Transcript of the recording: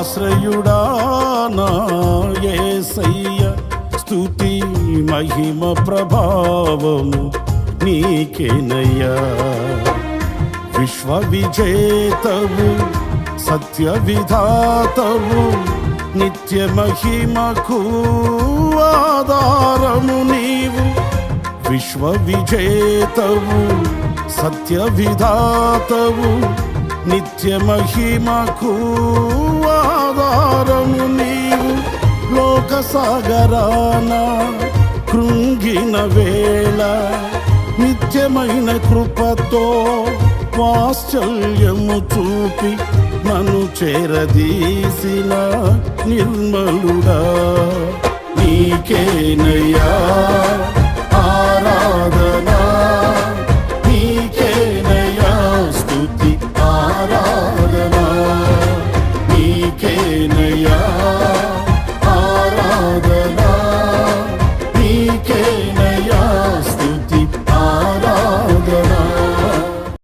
ఆశ్రయుడా నా యేసయ్య, స్తుతి మహిమ ప్రభావము నీకేనయ్యా. విశ్వ విజేతవు సత్య విధాతవు, నిత్య మహిమకు ఆధారము నీవు. విశ్వ విజేతవు సత్య విధాతవు, నిత్య మహిమకు ఆధారము నీవు. లోక సాగరాన కృంగిన వేళ, నిత్యమైన కృపతో వాత్సల్యము చూపి నన్ను చేరదీసిన నిర్మలుడా, నీకేనయ్యా ఆరాధనా, నీకేనయ్యా స్తుతి ఆరాధనా, నీకేనయ్యా ఆరాధనా, నీకే